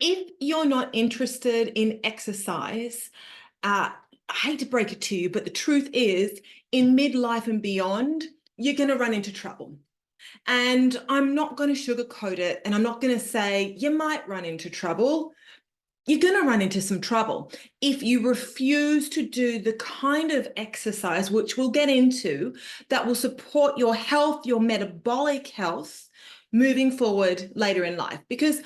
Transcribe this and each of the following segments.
If you're not interested in exercise, I hate to break it to you, but the truth is, in midlife and beyond, you're going to run into trouble. And I'm not going to sugarcoat it, and I'm not going to say you might run into trouble. You're going to run into some trouble if you refuse to do the kind of exercise, which we'll get into, that will support your health, your metabolic health, moving forward later in life. Because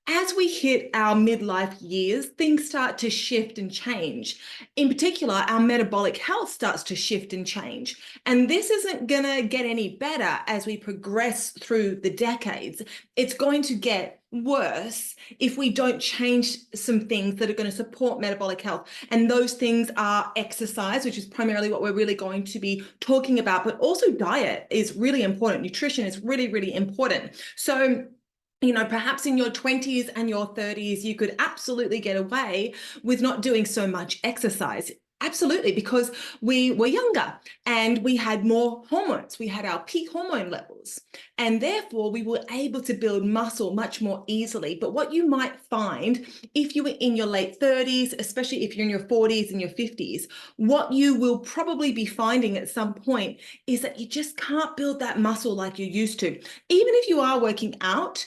as we hit our midlife years, things start to shift and change. In particular, our metabolic health starts to shift and change. And this isn't going to get any better as we progress through the decades. It's going to get worse if we don't change some things that are going to support metabolic health. And those things are exercise, which is primarily what we're really going to be talking about, but also diet is really important. Nutrition is really, really important. So, perhaps in your 20s and your 30s, you could absolutely get away with not doing so much exercise. Absolutely, because we were younger and we had more hormones. We had our peak hormone levels, and therefore we were able to build muscle much more easily. But what you might find if you were in your late 30s, especially if you're in your 40s and your 50s, what you will probably be finding at some point is that you just can't build that muscle like you used to. Even if you are working out,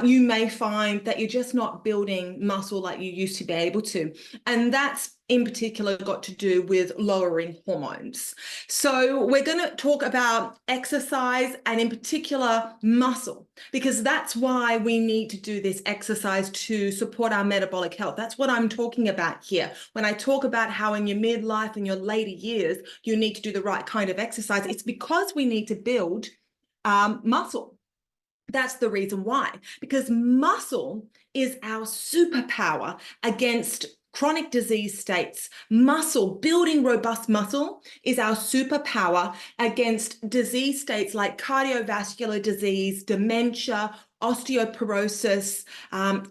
you may find that you're just not building muscle like you used to be able to. And that's in particular got to do with lowering hormones. So we're going to talk about exercise and in particular muscle, because that's why we need to do this exercise to support our metabolic health. That's what I'm talking about here. When I talk about how in your midlife and your later years, you need to do the right kind of exercise, it's because we need to build muscle. That's the reason why, because muscle is our superpower against chronic disease states. Muscle, building robust muscle, is our superpower against disease states like cardiovascular disease, dementia, osteoporosis,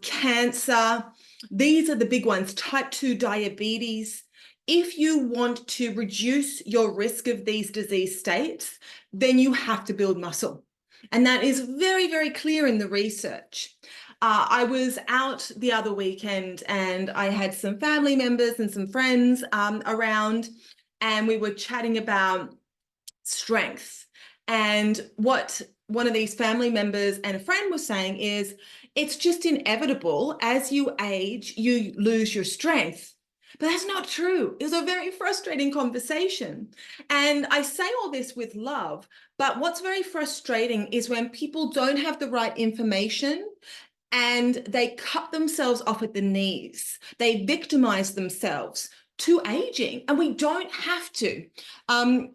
cancer. These are the big ones, type 2 diabetes. If you want to reduce your risk of these disease states, then you have to build muscle. And that is very, very clear in the research. I was out the other weekend and I had some family members and some friends around, and we were chatting about strength. And what one of these family members and a friend was saying is, it's just inevitable. As you age, you lose your strength. But that's not true. It was a very frustrating conversation. And I say all this with love, but what's very frustrating is when people don't have the right information and they cut themselves off at the knees. They victimize themselves to aging, and we don't have to.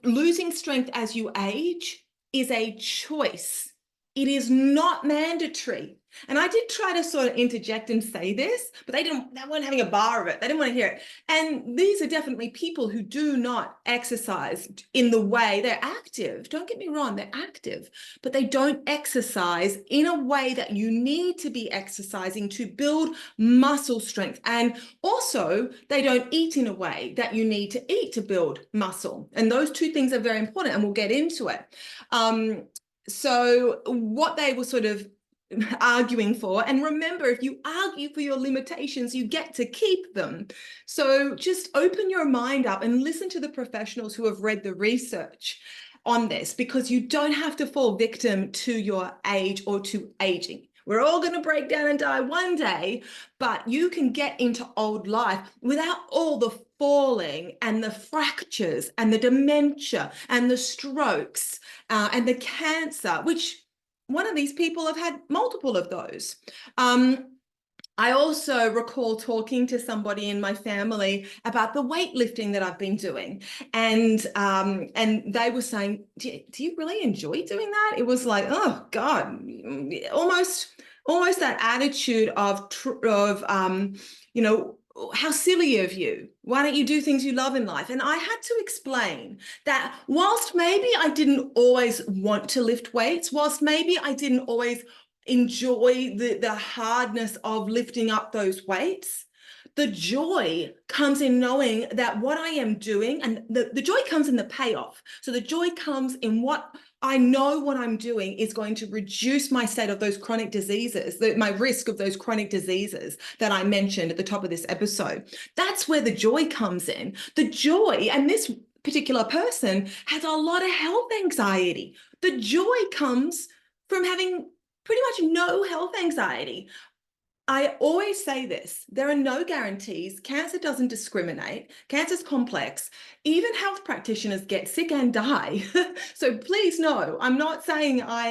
Losing strength as you age is a choice. It is not mandatory. And I did try to sort of interject and say this, but they weren't having a bar of it. They didn't want to hear it. And these are definitely people who do not exercise in the way they're active. Don't get me wrong, they're active, but they don't exercise in a way that you need to be exercising to build muscle strength. And also, they don't eat in a way that you need to eat to build muscle. And those two things are very important, and we'll get into it. So what they were sort of arguing for, and remember, if you argue for your limitations, you get to keep them. So just open your mind up and listen to the professionals who have read the research on this, because you don't have to fall victim to your age or to aging. We're all going to break down and die one day, but you can get into old life without all the falling and the fractures and the dementia and the strokes and the cancer, which one of these people have had multiple of those. I also recall talking to somebody in my family about the weightlifting that I've been doing, and they were saying, do you really enjoy doing that? It was like, oh God, almost that attitude of how silly of you. Why don't you do things you love in life? And I had to explain that whilst maybe I didn't always want to lift weights, whilst maybe I didn't always enjoy the hardness of lifting up those weights, the joy comes in knowing that what I am doing, and the joy comes in the payoff. So the joy comes in what I know what I'm doing is going to reduce my state of those chronic diseases, my risk of those chronic diseases that I mentioned at the top of this episode. That's where the joy comes in. The joy, and this particular person has a lot of health anxiety. The joy comes from having pretty much no health anxiety. I always say this, there are no guarantees. Cancer doesn't discriminate. Cancer's complex. Even health practitioners get sick and die. So please know, I'm not saying I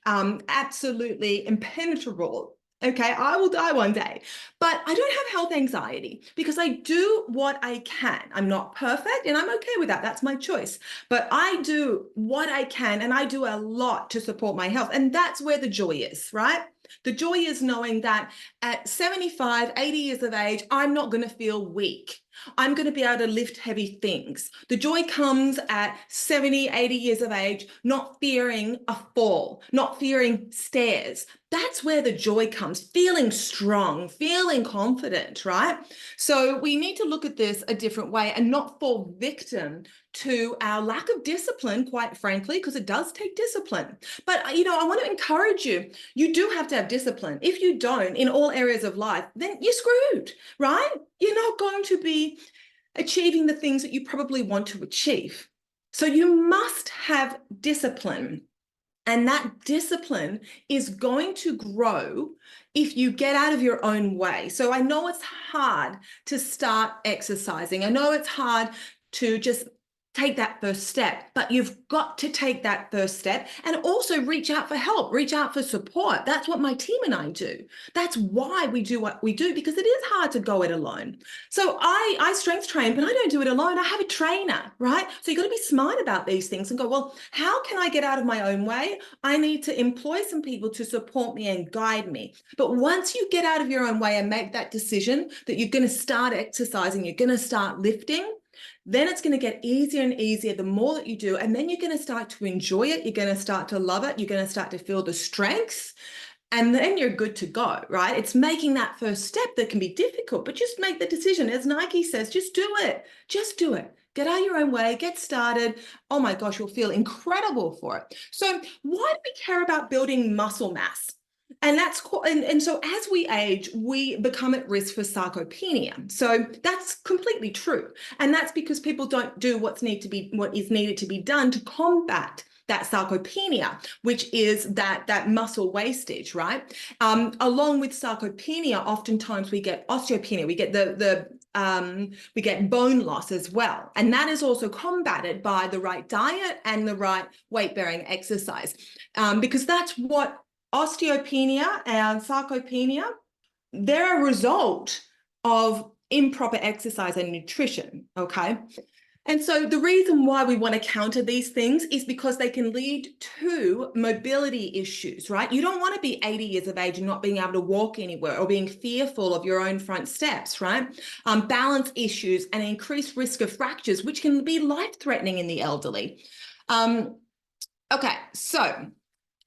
am absolutely impenetrable. Okay, I will die one day, but I don't have health anxiety because I do what I can. I'm not perfect and I'm okay with that. That's my choice. But I do what I can and I do a lot to support my health. And that's where the joy is, right? The joy is knowing that at 75, 80 years of age, I'm not going to feel weak. I'm going to be able to lift heavy things. The joy comes at 70, 80 years of age, not fearing a fall, not fearing stairs. That's where the joy comes, feeling strong, feeling confident, right? So we need to look at this a different way and not fall victim to our lack of discipline, quite frankly, because it does take discipline. But, I want to encourage you. You do have to have discipline. If you don't in all areas of life, then you're screwed, right? You're not going to be achieving the things that you probably want to achieve. So you must have discipline. And that discipline is going to grow if you get out of your own way. So I know it's hard to start exercising. I know it's hard to just take that first step, but you've got to take that first step and also reach out for help, reach out for support. That's what my team and I do. That's why we do what we do, because it is hard to go it alone. So I strength train, but I don't do it alone. I have a trainer, right? So you've got to be smart about these things and go, well, how can I get out of my own way? I need to employ some people to support me and guide me. But once you get out of your own way and make that decision that you're going to start exercising, you're going to start lifting, then it's going to get easier and easier the more that you do. And then you're going to start to enjoy it. You're going to start to love it. You're going to start to feel the strengths. And then you're good to go, right? It's making that first step that can be difficult, but just make the decision. As Nike says, just do it. Just do it. Get out of your own way, get started. Oh my gosh, you'll feel incredible for it. So why do we care about building muscle mass? And that's and so as we age, we become at risk for sarcopenia. So that's completely true. And that's because people don't do what is needed to be done to combat that sarcopenia, which is that muscle wastage, right? Along with sarcopenia, oftentimes we get osteopenia, we get we get bone loss as well. And that is also combated by the right diet and the right weight-bearing exercise, because that's what osteopenia and sarcopenia, they're a result of improper exercise and nutrition, okay? And so the reason why we want to counter these things is because they can lead to mobility issues, right? You don't want to be 80 years of age and not being able to walk anywhere or being fearful of your own front steps, right? Balance issues and increased risk of fractures, which can be life-threatening in the elderly. Okay, so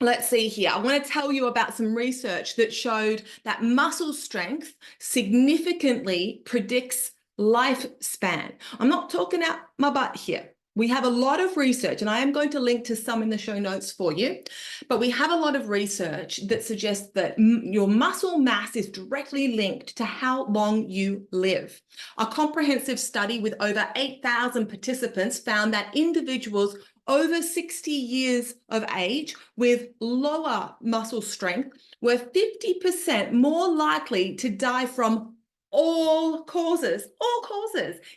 let's see here. I want to tell you about some research that showed that muscle strength significantly predicts lifespan. I'm not talking out my butt here. We have a lot of research, and I am going to link to some in the show notes for you, but we have a lot of research that suggests that your muscle mass is directly linked to how long you live. A comprehensive study with over 8,000 participants found that individuals over 60 years of age with lower muscle strength were 50% more likely to die from all causes,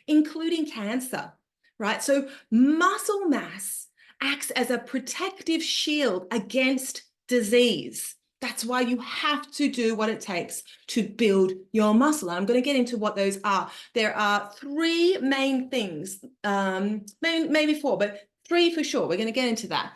including cancer, right? So muscle mass acts as a protective shield against disease. That's why you have to do what it takes to build your muscle. And I'm going to get into what those are. There are three main things, maybe four, but three for sure. We're going to get into that.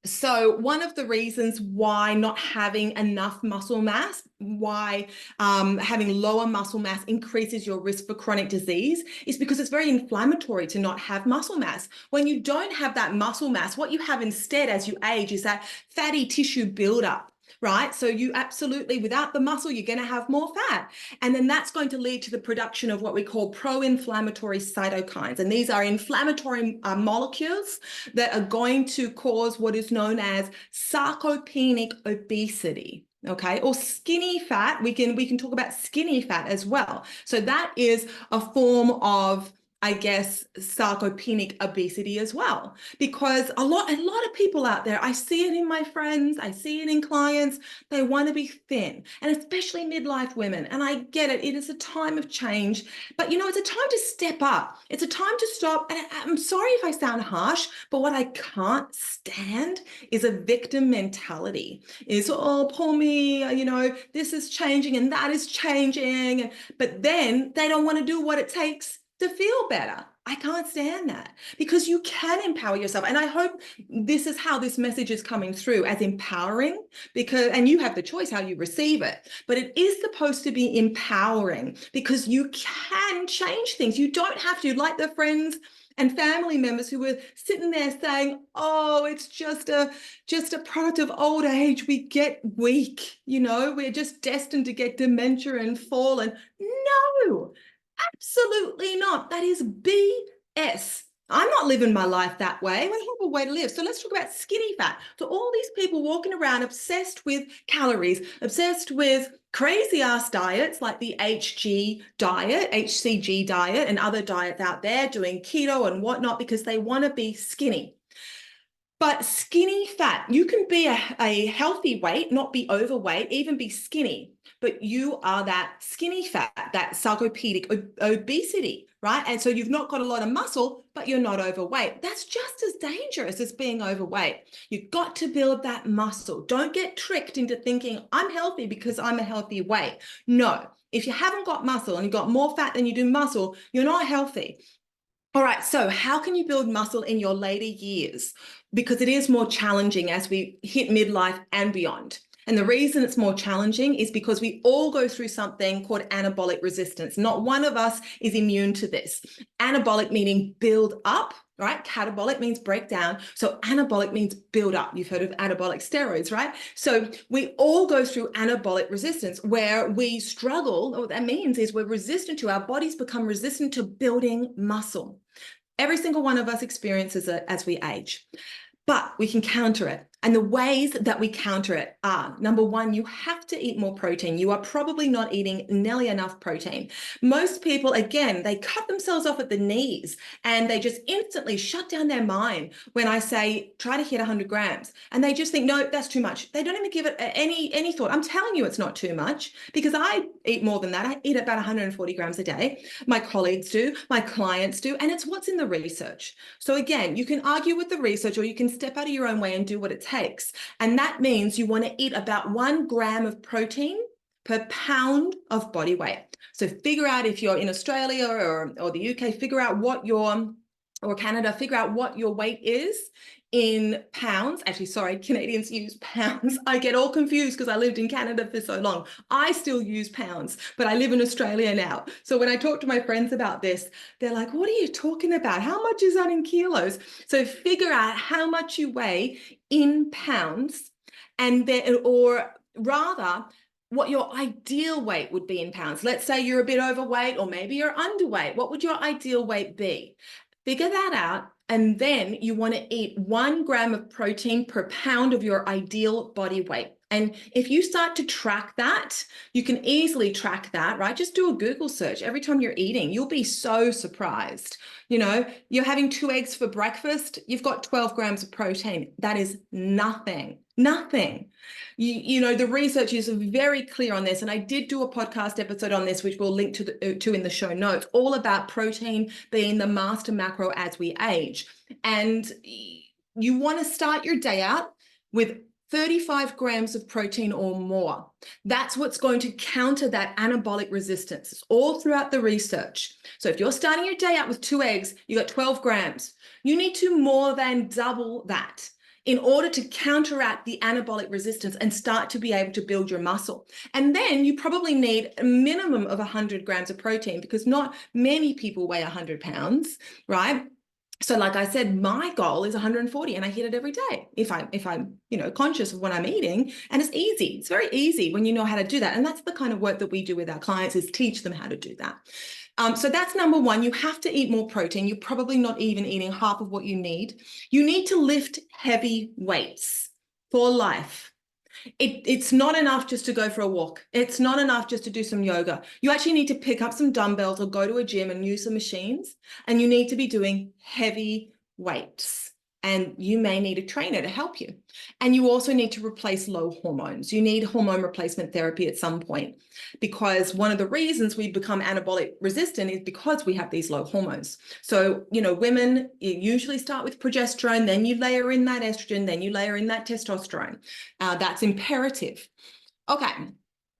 So one of the reasons why not having enough muscle mass, why having lower muscle mass increases your risk for chronic disease is because it's very inflammatory to not have muscle mass. When you don't have that muscle mass, what you have instead as you age is that fatty tissue buildup. right? So you absolutely, without the muscle, you're going to have more fat. And then that's going to lead to the production of what we call pro-inflammatory cytokines. And these are inflammatory molecules that are going to cause what is known as sarcopenic obesity. Okay, or skinny fat. We can talk about skinny fat as well. So that is a form of, I guess, sarcopenic obesity as well, because a lot of people out there, I see it in my friends, I see it in clients, they want to be thin, and especially midlife women. And I get it, it is a time of change, but it's a time to step up. It's a time to stop. And I'm sorry if I sound harsh, but what I can't stand is a victim mentality. Is, oh, poor me, this is changing and that is changing, but then they don't want to do what it takes to feel better. I can't stand that, because you can empower yourself. And I hope this is how this message is coming through, as empowering, and you have the choice how you receive it, but it is supposed to be empowering, because you can change things. You don't have to, like the friends and family members who were sitting there saying, oh, it's just a product of old age. We get weak, we're just destined to get dementia and fall. And no, absolutely not. That is BS. I'm not living my life that way. What a horrible way to live. So let's talk about skinny fat. So all these people walking around obsessed with calories, obsessed with crazy ass diets like the HCG diet, and other diets out there, doing keto and whatnot, because they want to be skinny. But skinny fat, you can be a healthy weight, not be overweight, even be skinny, but you are that skinny fat, that sarcopenic obesity, right? And so you've not got a lot of muscle, but you're not overweight. That's just as dangerous as being overweight. You've got to build that muscle. Don't get tricked into thinking, I'm healthy because I'm a healthy weight. No, if you haven't got muscle and you've got more fat than you do muscle, you're not healthy. All right, so how can you build muscle in your later years? Because it is more challenging as we hit midlife and beyond. And the reason it's more challenging is because we all go through something called anabolic resistance. Not one of us is immune to this. Anabolic meaning build up, right? Catabolic means break down. So anabolic means build up. You've heard of anabolic steroids, right? So we all go through anabolic resistance, where we struggle. What that means is we're resistant to, our bodies become resistant to building muscle. Every single one of us experiences it as we age, but we can counter it. And the ways that we counter it are, number one, you have to eat more protein. You are probably not eating nearly enough protein. Most people, again, they cut themselves off at the knees and they just instantly shut down their mind when I say, try to hit 100 grams. And they just think, no, that's too much. They don't even give it any thought. I'm telling you it's not too much, because I eat more than that. I eat about 140 grams a day. My colleagues do, my clients do, and it's what's in the research. So again, you can argue with the research, or you can step out of your own way and do what it takes. And that means you want to eat about 1 gram of protein per pound of body weight. So figure out, if you're in Australia or the UK, figure out what or Canada, figure out what your weight is in pounds. Actually, sorry, Canadians use pounds. I get all confused because I lived in Canada for so long. I still use pounds, but I live in Australia now. So when I talk to my friends about this, they're like, what are you talking about? How much is that in kilos? So figure out how much you weigh in pounds, and then, or rather, what your ideal weight would be in pounds. Let's say you're a bit overweight, or maybe you're underweight. What would your ideal weight be? Figure that out, and then you want to eat 1 gram of protein per pound of your ideal body weight. And if you start to track that, you can easily track that, right? Just do a Google search every time you're eating. You'll be so surprised. You're having 2 eggs for breakfast, you've got 12 grams of protein. That is nothing. The research is very clear on this. And I did do a podcast episode on this, which we'll link to in the show notes, all about protein being the master macro as we age. And you want to start your day out with 35 grams of protein or more. That's what's going to counter that anabolic resistance. It's all throughout the research. So if you're starting your day out with 2 eggs, you got 12 grams. You need to more than double that in order to counteract the anabolic resistance and start to be able to build your muscle. And then you probably need a minimum of 100 grams of protein, because not many people weigh 100 pounds, right? So like I said, my goal is 140 and I hit it every day if I'm conscious of what I'm eating. And it's easy. It's very easy when you know how to do that. And that's the kind of work that we do with our clients, is teach them how to do that. So that's number one. You have to eat more protein. You're probably not even eating half of what you need. You need to lift heavy weights for life. It's not enough just to go for a walk. It's not enough just to do some yoga. You actually need to pick up some dumbbells or go to a gym and use some machines, and you need to be doing heavy weights. And you may need a trainer to help you. And you also need to replace low hormones. You need hormone replacement therapy at some point, because one of the reasons we become anabolic resistant is because we have these low hormones. So, women, you usually start with progesterone, then you layer in that estrogen, then you layer in that testosterone. That's imperative. Okay,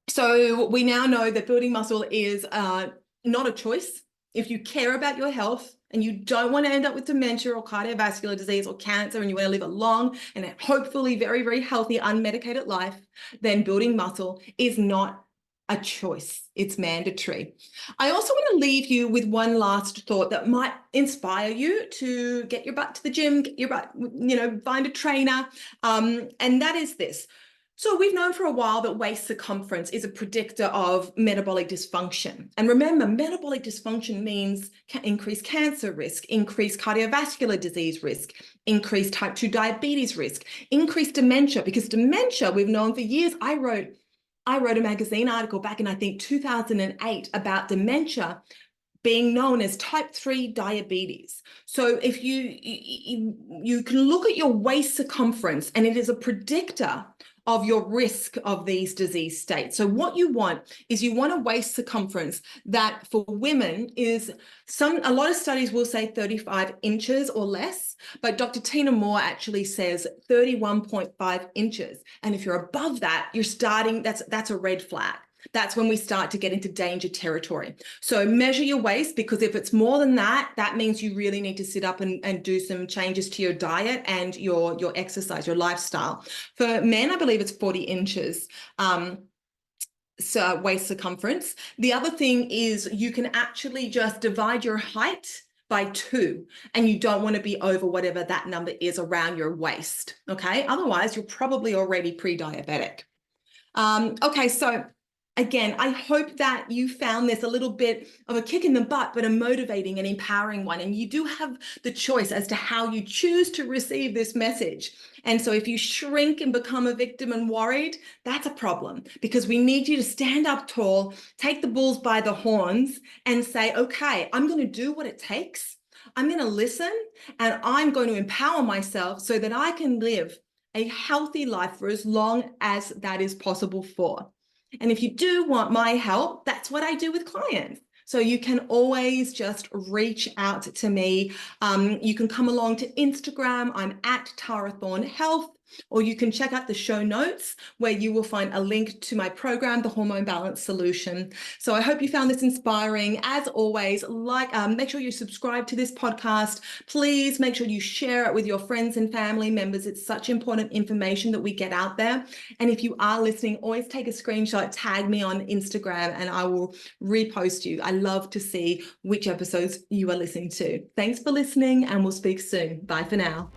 so we now know that building muscle is not a choice. If you care about your health and you don't want to end up with dementia or cardiovascular disease or cancer, and you want to live a long and hopefully very, very healthy, unmedicated life, then building muscle is not a choice. It's mandatory. I also want to leave you with one last thought that might inspire you to get your butt to the gym, get your butt, find a trainer. And that is this. So we've known for a while that waist circumference is a predictor of metabolic dysfunction. And remember, metabolic dysfunction means increased cancer risk, increased cardiovascular disease risk, increased type 2 diabetes risk, increased dementia, because dementia, we've known for years. I wrote a magazine article back in, I think, 2008 about dementia being known as type 3 diabetes. So if you can look at your waist circumference, and it is a predictor of your risk of these disease states. So what you want is you want a waist circumference that for women is a lot of studies will say 35 inches or less, but Dr. Tina Moore actually says 31.5 inches. And if you're above that, you're starting, that's a red flag. That's when we start to get into danger territory. So measure your waist, because if it's more than that, that means you really need to sit up and do some changes to your diet and your exercise, your lifestyle. For men, I believe it's 40 inches. So waist circumference. The other thing is you can actually just divide your height by 2, and you don't want to be over whatever that number is around your waist. Okay. Otherwise, you're probably already pre-diabetic. Okay. So again, I hope that you found this a little bit of a kick in the butt, but a motivating and empowering one. And you do have the choice as to how you choose to receive this message. And so if you shrink and become a victim and worried, that's a problem, because we need you to stand up tall, take the bulls by the horns, and say, okay, I'm going to do what it takes. I'm going to listen, and I'm going to empower myself so that I can live a healthy life for as long as that is possible for. And if you do want my help, that's what I do with clients. So you can always just reach out to me. You can come along to Instagram. I'm at Tara Thorne Health, or you can check out the show notes where you will find a link to my program, The Hormone Balance Solution. So I hope you found this inspiring. As always, make sure you subscribe to this podcast. Please make sure you share it with your friends and family members. It's such important information that we get out there. And if you are listening, always take a screenshot, tag me on Instagram, and I will repost you. I love to see which episodes you are listening to. Thanks for listening, and we'll speak soon. Bye for now.